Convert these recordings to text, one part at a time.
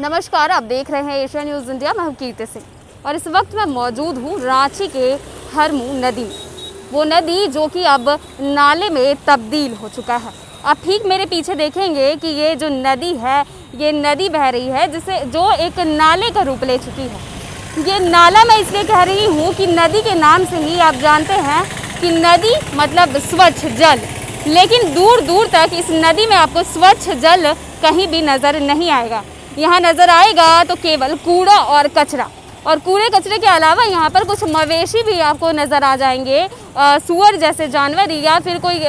नमस्कार, आप देख रहे हैं एशिया न्यूज़ इंडिया। मैं हूं कीर्ति सिंह और इस वक्त मैं मौजूद हूं रांची के हरमू नदी में। वो नदी जो कि अब नाले में तब्दील हो चुका है। आप ठीक मेरे पीछे देखेंगे कि ये जो नदी है, ये नदी बह रही है जिसे जो एक नाले का रूप ले चुकी है। ये नाला मैं इसलिए कह रही हूँ कि नदी के नाम से ही आप जानते हैं कि नदी मतलब स्वच्छ जल, लेकिन दूर दूर तक इस नदी में आपको स्वच्छ जल कहीं भी नज़र नहीं आएगा। यहाँ नज़र आएगा तो केवल कूड़ा और कचरा, और कूड़े कचरे के अलावा यहाँ पर कुछ मवेशी भी आपको नज़र आ जाएंगे, सूअर जैसे जानवर, या फिर कोई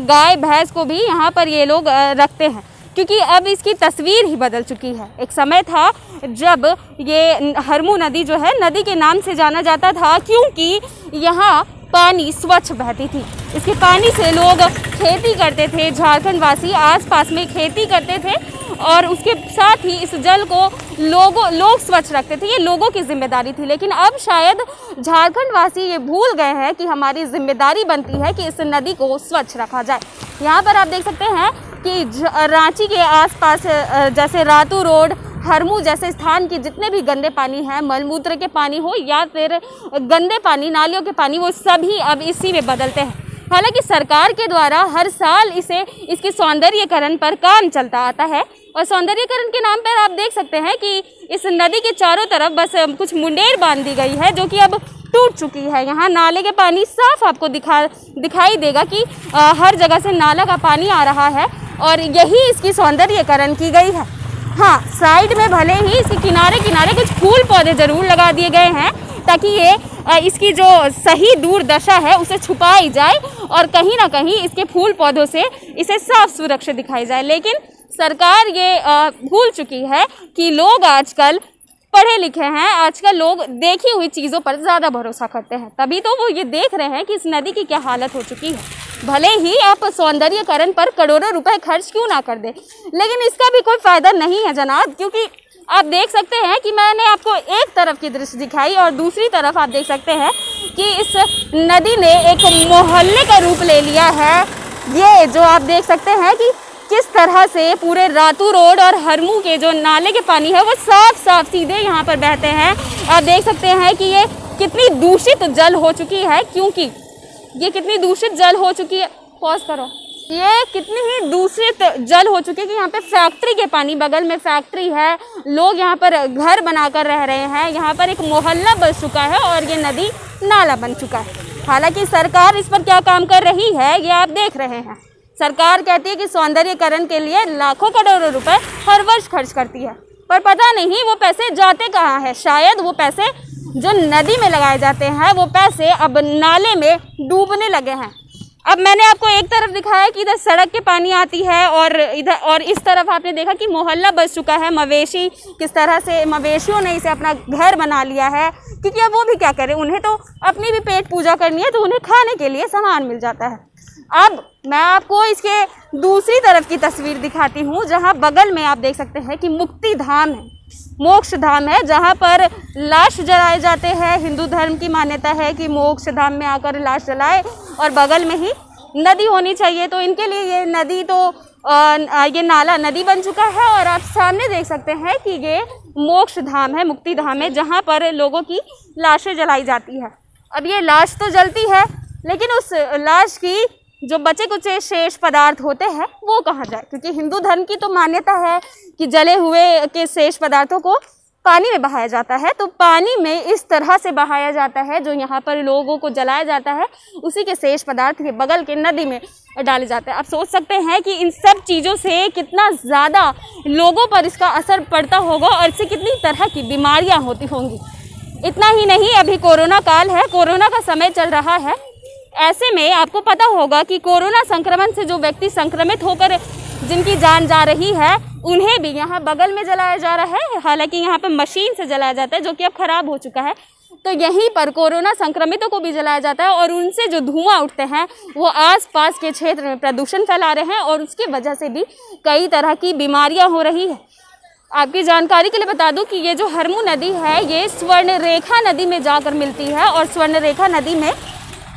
गाय भैंस को भी यहाँ पर ये लोग रखते हैं, क्योंकि अब इसकी तस्वीर ही बदल चुकी है। एक समय था जब ये हरमू नदी जो है नदी के नाम से जाना जाता था, क्योंकि यहाँ पानी स्वच्छ बहती थी। इसके पानी से लोग खेती करते थे, झारखंड वासी आसपास में खेती करते थे, और उसके साथ ही इस जल को लोग स्वच्छ रखते थे। ये लोगों की जिम्मेदारी थी, लेकिन अब शायद झारखंड वासी ये भूल गए हैं कि हमारी जिम्मेदारी बनती है कि इस नदी को स्वच्छ रखा जाए। यहाँ पर आप देख सकते हैं कि रांची के आसपास जैसे रातू रोड, हरमू जैसे स्थान की जितने भी गंदे पानी हैं, मलमूत्र के पानी हो या फिर गंदे पानी, नालियों के पानी, वो सभी अब इसी में बदलते हैं। हालांकि सरकार के द्वारा हर साल इसके सौंदर्यीकरण पर काम चलता आता है, और सौंदर्यीकरण के नाम पर आप देख सकते हैं कि इस नदी के चारों तरफ बस कुछ मुंडेर बांध दी गई है, जो कि अब टूट चुकी है। यहाँ नाले के पानी साफ आपको दिखाई देगा कि हर जगह से नाला का पानी आ रहा है, और यही इसकी सौंदर्यीकरण की गई है। हाँ, साइड में भले ही इसके किनारे किनारे कुछ फूल पौधे ज़रूर लगा दिए गए हैं, ताकि ये इसकी जो सही दुर्दशा है उसे छुपाई जाए, और कहीं ना कहीं इसके फूल पौधों से इसे साफ सुरक्षित दिखाई जाए। लेकिन सरकार ये भूल चुकी है कि लोग आजकल पढ़े लिखे हैं, आजकल लोग देखी हुई चीज़ों पर ज़्यादा भरोसा करते हैं, तभी तो वो ये देख रहे हैं कि इस नदी की क्या हालत हो चुकी है। भले ही आप सौंदर्यीकरण पर करोड़ों रुपए खर्च क्यों ना कर दे, लेकिन इसका भी कोई फ़ायदा नहीं है जनाब, क्योंकि आप देख सकते हैं कि मैंने आपको एक तरफ की दृश्य दिखाई, और दूसरी तरफ आप देख सकते हैं कि इस नदी ने एक मोहल्ले का रूप ले लिया है। ये जो आप देख सकते हैं कि किस तरह से पूरे रातू रोड और हरमू के जो नाले के पानी है वो साफ साफ सीधे यहाँ पर बहते हैं। आप देख सकते हैं कि ये कितनी दूषित जल हो चुकी है, क्योंकि ये कितनी दूषित जल हो चुकी है, पॉज करो, ये कितनी ही दूषित जल हो चुकी है कि यहाँ पे फैक्ट्री के पानी, बगल में फैक्ट्री है, लोग यहाँ पर घर बनाकर रह रहे हैं, यहाँ पर एक मोहल्ला बस चुका है, और ये नदी नाला बन चुका है। हालांकि सरकार इस पर क्या काम कर रही है ये आप देख रहे हैं। सरकार कहती है कि सौंदर्यीकरण के लिए लाखों करोड़ों रुपए हर वर्ष खर्च करती है, पर पता नहीं वो पैसे जाते कहाँ हैं। शायद वो पैसे जो नदी में लगाए जाते हैं वो पैसे अब नाले में डूबने लगे हैं। अब मैंने आपको एक तरफ दिखाया कि इधर सड़क के पानी आती है, और इस तरफ आपने देखा कि मोहल्ला बस चुका है। मवेशी किस तरह से मवेशियों ने इसे अपना घर बना लिया है, क्योंकि अब वो भी क्या करें, उन्हें तो अपनी भी पेट पूजा करनी है, तो उन्हें खाने के लिए सामान मिल जाता है। अब मैं आपको इसके दूसरी तरफ की तस्वीर दिखाती हूँ, जहाँ बगल में आप देख सकते हैं कि मुक्ति धाम है, मोक्ष धाम है, जहाँ पर लाश जलाए जाते हैं। हिंदू धर्म की मान्यता है कि मोक्ष धाम में आकर लाश जलाए, और बगल में ही नदी होनी चाहिए, तो इनके लिए ये नदी तो ये नाला नदी बन चुका है। और आप सामने देख सकते हैं कि ये मोक्ष धाम है, मुक्ति धाम है, जहाँ पर लोगों की लाशें जलाई जाती है। अब ये लाश तो जलती है, लेकिन उस लाश की जो बचे कुचे शेष पदार्थ होते हैं वो कहाँ जाए, क्योंकि हिंदू धर्म की तो मान्यता है कि जले हुए के शेष पदार्थों को पानी में बहाया जाता है। तो पानी में इस तरह से बहाया जाता है, जो यहाँ पर लोगों को जलाया जाता है, उसी के शेष पदार्थ के बगल के नदी में डाले जाते हैं। आप सोच सकते हैं कि इन सब चीज़ों से कितना ज़्यादा लोगों पर इसका असर पड़ता होगा, और इससे कितनी तरह की बीमारियाँ होती होंगी। इतना ही नहीं, अभी कोरोना काल है, कोरोना का समय चल रहा है। ऐसे में आपको पता होगा कि कोरोना संक्रमण से जो व्यक्ति संक्रमित होकर जिनकी जान जा रही है, उन्हें भी यहाँ बगल में जलाया जा रहा है। हालांकि यहाँ पे मशीन से जलाया जाता है, जो कि अब खराब हो चुका है, तो यहीं पर कोरोना संक्रमितों को भी जलाया जाता है, और उनसे जो धुआं उठते हैं वो आसपास के क्षेत्र में प्रदूषण फैला रहे हैं, और उसकी वजह से भी कई तरह की बीमारियाँ हो रही है। आपकी जानकारी के लिए बता दूं कि ये जो हरमू नदी है ये स्वर्णरेखा नदी में जाकर मिलती है, और स्वर्णरेखा नदी में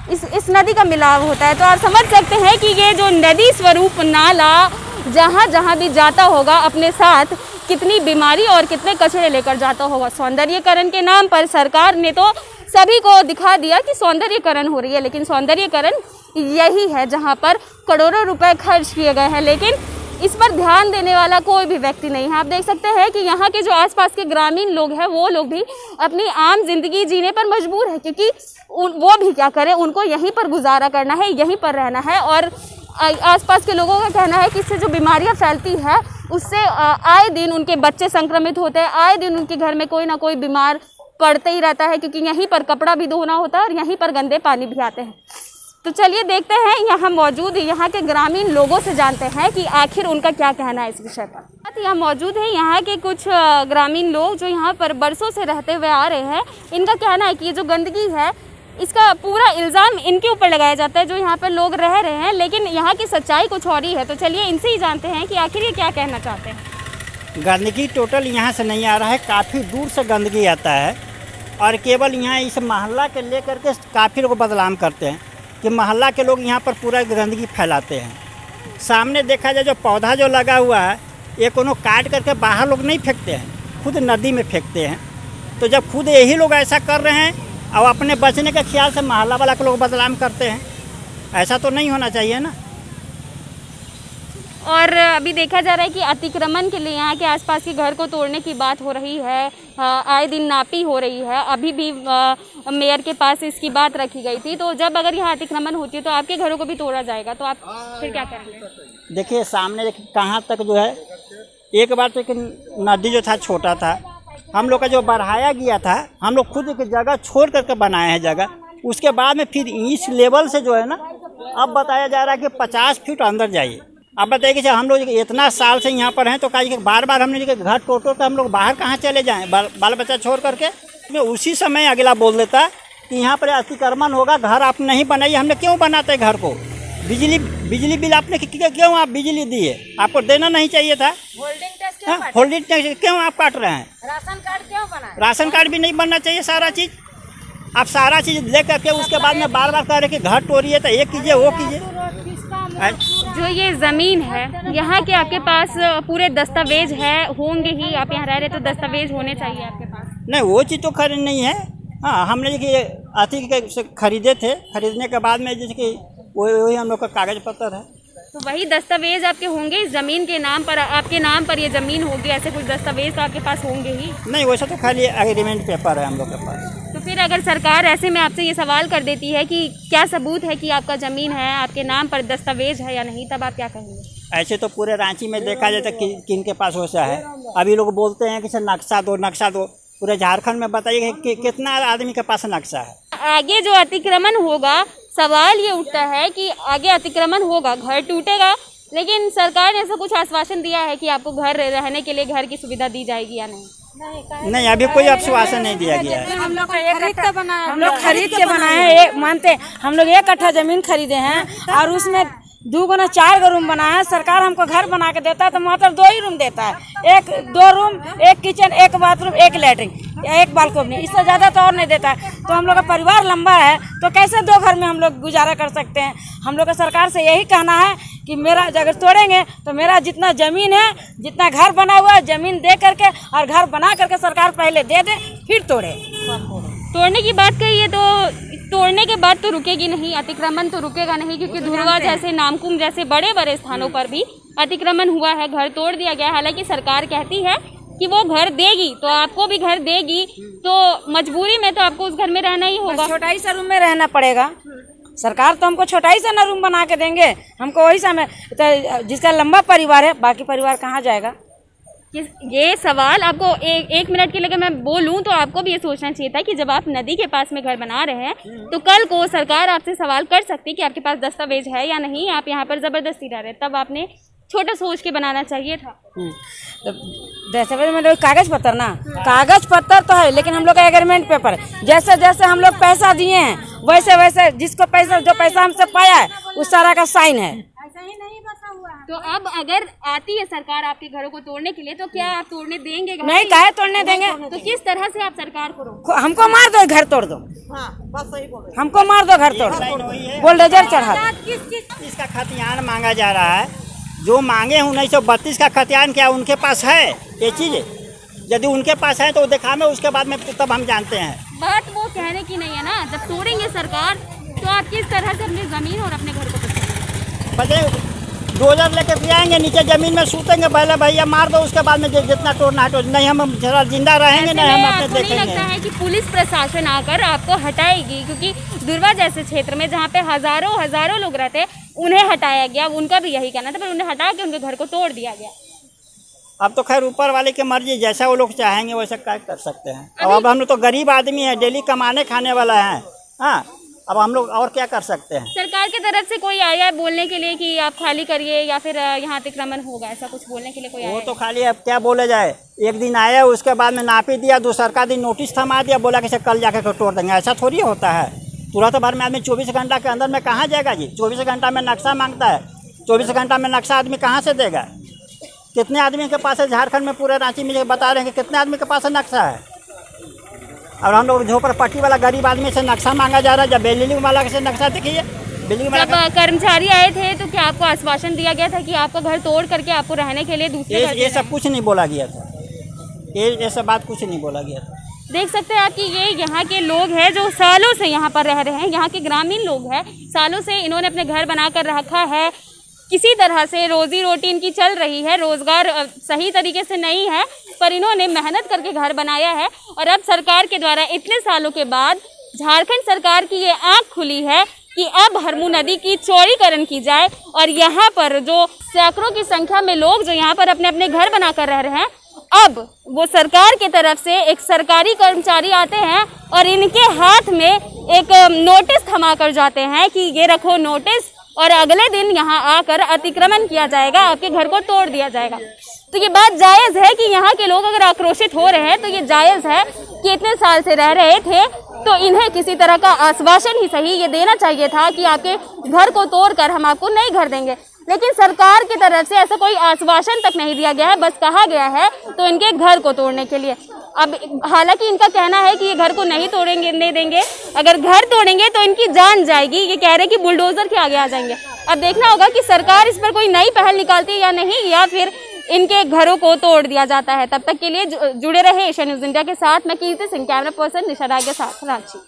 इस नदी का मिलाव होता है। तो आप समझ सकते हैं कि ये जो नदी स्वरूप नाला जहाँ जहाँ भी जाता होगा अपने साथ कितनी बीमारी और कितने कचरे लेकर जाता होगा। सौंदर्यीकरण के नाम पर सरकार ने तो सभी को दिखा दिया कि सौंदर्यीकरण हो रही है, लेकिन सौंदर्यीकरण यही है जहां पर करोड़ों रुपए खर्च किए गए हैं, लेकिन इस पर ध्यान देने वाला कोई भी व्यक्ति नहीं है। आप देख सकते हैं कि यहाँ के जो आसपास के ग्रामीण लोग हैं वो लोग भी अपनी आम जिंदगी जीने पर मजबूर है, क्योंकि वो भी क्या करें, उनको यहीं पर गुजारा करना है, यहीं पर रहना है। और आसपास के लोगों का कहना है कि इससे जो बीमारियां फैलती है उससे आए दिन उनके बच्चे संक्रमित होते हैं, आए दिन उनके घर में कोई ना कोई बीमार पड़ते ही रहता है, क्योंकि यहीं पर कपड़ा भी धोना होता है और यहीं पर गंदे पानी भी आते हैं। तो चलिए देखते हैं यहाँ मौजूद यहाँ के ग्रामीण लोगों से जानते हैं कि आखिर उनका क्या कहना है इस विषय पर। यहाँ मौजूद है यहाँ के कुछ ग्रामीण लोग जो यहाँ पर बरसों से रहते हुए आ रहे हैं। इनका कहना है कि ये जो गंदगी है इसका पूरा इल्ज़ाम इनके ऊपर लगाया जाता है जो यहाँ पर लोग रह रहे हैं, लेकिन यहाँ की सच्चाई कुछ और ही है। तो चलिए इनसे ही जानते हैं कि आखिर ये क्या कहना चाहते हैं। गंदगी टोटल यहाँ से नहीं आ रहा है, काफ़ी दूर से गंदगी आता है और केवल यहाँ इस मोहल्ला के लेकर के काफ़ी लोग बदनाम करते हैं कि मोहल्ला के लोग यहाँ पर पूरा गंदगी फैलाते हैं। सामने देखा जाए जो पौधा जो लगा हुआ है ये कोनो काट करके बाहर लोग नहीं फेंकते हैं, खुद नदी में फेंकते हैं। तो जब खुद यही लोग ऐसा कर रहे हैं और अपने बचने के ख्याल से मोहल्ला वाला के लोग बदनाम करते हैं, ऐसा तो नहीं होना चाहिए ना। और अभी देखा जा रहा है कि अतिक्रमण के लिए यहाँ के आसपास के घर को तोड़ने की बात हो रही है, आए दिन नापी हो रही है। अभी भी मेयर के पास इसकी बात रखी गई थी। तो जब अगर यहाँ अतिक्रमण होती है तो आपके घरों को भी तोड़ा जाएगा, तो आप फिर क्या करेंगे? देखिए सामने कहाँ तक जो है, एक बार तो एक नदी जो था छोटा था, हम लोग का जो बढ़ाया गया था, हम लोग खुद एक जगह छोड़ करके बनाए हैं जगह। उसके बाद में फिर इस लेवल से जो है ना, अब बताया जा रहा है कि 50 फीट अंदर जाइए। अब बताइए कि हम लोग इतना साल से यहाँ पर हैं तो कहीं बार बार हमने घर तोड़ कर हम लोग बाहर कहाँ चले जाएं, बाल बच्चा छोड़ करके। मैं उसी समय अगला बोल देता कि यहाँ पर अतिक्रमण होगा, घर आप नहीं बनाइए। हमने क्यों बनाते घर को? बिजली बिल आपने क्यों आप बिजली दिए? आपको देना नहीं चाहिए था। होल्डिंग टैक्स क्यों आप काट रहे हैं? राशन कार्ड क्यों बना? राशन कार्ड भी नहीं बनना चाहिए। सारा चीज़ आप सारा चीज़ दे करके उसके बाद में बार बार कह रहे कि घर तोड़िए, तो ये कीजिए वो कीजिए। जो ये ज़मीन है यहाँ के आपके पास पूरे दस्तावेज है होंगे ही, आप यहाँ रह रहे तो दस्तावेज होने चाहिए आपके पास। नहीं वो चीज़ तो खरीद नहीं है। हाँ हमने देखिए अति से खरीदे थे, खरीदने के बाद में जैसे कि वही हम लोग का कागज पत्र है। तो वही दस्तावेज आपके होंगे इस ज़मीन के नाम पर, आपके नाम पर ये ज़मीन होगी, ऐसे कुछ दस्तावेज तो आपके पास होंगे ही। नहीं वैसा तो खाली एग्रीमेंट पेपर है हम लोग के पास। तो फिर अगर सरकार ऐसे में आपसे ये सवाल कर देती है कि क्या सबूत है कि आपका ज़मीन है, आपके नाम पर दस्तावेज है या नहीं, तब आप क्या कहेंगे? ऐसे तो पूरे रांची में देखा जाए तो किन के पास वैसा है। अभी लोग बोलते हैं कि सर नक्शा दो नक्शा दो। पूरे झारखंड में बताइए कि कितना आदमी के पास नक्शा है। आगे जो अतिक्रमण होगा, सवाल ये उठता है कि आगे अतिक्रमण होगा, घर टूटेगा, लेकिन सरकार ने ऐसा कुछ आश्वासन दिया है कि आपको घर रहने के लिए घर की सुविधा दी जाएगी या नहीं? नहीं अभी कोई आश्वासन नहीं दिया गया है। हम लोग खरीद के बनाए हैं। मानते हम लोग 1 कट्ठा जमीन खरीदे हैं और उसमें 2 गुना 4 रूम बनाया है। सरकार हमको घर बना के देता है तो मात्र 2 ही रूम देता है, 2 room, 1 kitchen, 1 bathroom, 1 latrine, 1 balcony, इससे ज़्यादा तो और नहीं देता है। तो हम लोग का परिवार लंबा है तो कैसे 2 घर में हम लोग गुजारा कर सकते हैं? हम लोग का सरकार से यही कहना है कि मेरा अगर तोड़ेंगे तो मेरा जितना ज़मीन है, जितना घर बना हुआ है, ज़मीन दे करके और घर बना करके सरकार पहले दे दे फिर तोड़े। तोड़ने की बात कही है तो तोड़ने के बाद तो रुकेगी नहीं, अतिक्रमण तो रुकेगा नहीं, क्योंकि धुरवा जैसे, नामकुम जैसे बड़े बड़े स्थानों पर भी अतिक्रमण हुआ है, घर तोड़ दिया गया है। हालांकि सरकार कहती है कि वो घर देगी, तो आपको भी घर देगी, तो मजबूरी में तो आपको उस घर में रहना ही होगा। छोटा ही सा रूम में रहना पड़ेगा। सरकार तो हमको छोटा ही सा ना रूम बना के देंगे, हमको वही समय तो जिसका लंबा परिवार है, बाकी परिवार कहाँ जाएगा? ये सवाल आपको एक मिनट के लिए अगर मैं बोलूं तो आपको भी ये सोचना चाहिए था कि जब आप नदी के पास में घर बना रहे हैं तो कल को सरकार आपसे सवाल कर सकती है कि आपके पास दस्तावेज है या नहीं, आप यहाँ पर ज़बरदस्ती रह रहे हैं, तब आपने छोटा सोच के बनाना चाहिए था। तो दस्तावेज में लोग कागज पत्र ना, कागज पत्र तो है, लेकिन हम लोग का एग्रीमेंट पेपर, जैसे जैसे हम लोग पैसा दिए हैं वैसे वैसे जिसको पैसा, जो पैसा हमसे पाया है उस सारा का साइन है। तो अब अगर आती है सरकार आपके घरों को तोड़ने के लिए तो क्या आप तोड़ने देंगे? नहीं, काहे तोड़ने देंगे? तो किस तरह से आप सरकार को रोको? हमको मार दो, घर तोड़ दो। हाँ, बस सही बोल रहे। हमको मार दो, घर तोड़ दो, बुलडोजर चढ़ा दो। इसका खतियान मांगा जा रहा है जो मांगे 1932 का खतियान क्या उनके पास है ये चीज़? यदि उनके पास है तो दिखावे, उसके बाद में तब हम जानते हैं। बात वो कहने की नहीं है ना, जब तोड़ेंगे सरकार तो आप किस तरह से अपनी ज़मीन और अपने घर को बचाएंगे? पता डोजर लेके पियाएंगे, नीचे ज़मीन में सूतेंगे, पहले भैया मार दो, उसके बाद में जितना तोड़ना है तो नहीं हम जरा जिंदा रहेंगे, नहीं हम अपने आपको नहीं देखेंगे। लगता है कि पुलिस प्रशासन आकर आपको हटाएगी? क्योंकि दुर्वा जैसे क्षेत्र में जहाँ पे हजारों लोग रहते हैं उन्हें हटाया गया, उनका भी यही कहना था, पर उन्हें हटा के उनके घर को तोड़ दिया गया। अब तो खैर ऊपर वाले की मर्जी, जैसा वो लोग चाहेंगे वैसा क्या कर सकते हैं। अब हम लोग तो गरीब आदमी हैं, डेली कमाने खाने वाला है। हाँ, अब हम लोग और क्या कर सकते हैं? सरकार की तरफ से कोई आया है बोलने के लिए कि आप खाली करिए या फिर यहाँ अतिक्रमण होगा, ऐसा कुछ बोलने के लिए कोई आया वो है? तो खाली अब क्या बोले जाए, एक दिन आया उसके बाद में नापी दिया, दूसरा दिन नोटिस थमा दिया, बोला कि कल जाकर तोड़ देंगे। ऐसा थोड़ी होता है। तुरंत भर में आदमी 24 घंटा के अंदर में कहाँ जाएगा जी? 24 घंटा में नक्शा मांगता है, 24 घंटा में नक्शा आदमी कहाँ से देगा? कितने आदमी के पास है झारखंड में, पूरे रांची में बता रहे हैं कि कितने आदमी के पास है नक्शा है? और हम लोग झोपड़पट्टी वाला गरीब आदमी से नक्शा मांगा जा रहा है। जब बिल्डिंग वाला से नक्शा देखिए, बिल्डिंग वाला जब कर्मचारी आए थे तो क्या आपको आश्वासन दिया गया था कि आपका घर तोड़ करके आपको रहने के लिए दूसरे घर ये सब कुछ नहीं बोला गया था। ये सब बात कुछ नहीं बोला गया था। देख सकते हैं आप कि ये यहाँ के लोग हैं जो सालों से यहाँ पर रह रहे हैं, यहाँ के ग्रामीण लोग हैं, सालों से इन्होंने अपने घर बनाकर रखा है, किसी तरह से रोजी रोटी इनकी चल रही है, रोजगार सही तरीके से नहीं है, पर इन्होंने मेहनत करके घर बनाया है। और अब सरकार के द्वारा इतने सालों के बाद झारखंड सरकार की ये आंख खुली है कि अब हरमू नदी की चौड़ीकरण की जाए और यहाँ पर जो सैकड़ों की संख्या में लोग जो यहाँ पर अपने अपने घर बनाकर रह रहे हैं, अब वो सरकार की तरफ से एक सरकारी कर्मचारी आते हैं और इनके हाथ में एक नोटिस थमा कर जाते हैं कि ये रखो नोटिस, और अगले दिन यहाँ आकर अतिक्रमण किया जाएगा, आपके घर को तोड़ दिया जाएगा। तो ये बात जायज़ है कि यहाँ के लोग अगर आक्रोशित हो रहे हैं तो ये जायज़ है कि इतने साल से रह रहे थे तो इन्हें किसी तरह का आश्वासन ही सही ये देना चाहिए था कि आपके घर को तोड़कर हम आपको नए घर देंगे। लेकिन सरकार की तरफ से ऐसा कोई आश्वासन तक नहीं दिया गया है, बस कहा गया है तो इनके घर को तोड़ने के लिए। अब हालांकि इनका कहना है कि ये घर को नहीं तोड़ेंगे, नहीं देंगे, अगर घर तोड़ेंगे तो इनकी जान जाएगी। ये कह रहे हैं कि बुलडोजर के आगे आ जाएंगे। अब देखना होगा कि सरकार इस पर कोई नई पहल निकालती है या नहीं, या फिर इनके घरों को तोड़ दिया जाता है। तब तक के लिए जुड़े रहे एशियन न्यूज़ इंडिया के साथ। मैं कीर्ति सिंह, कैमरा पर्सन निशा राय के साथ, रांची।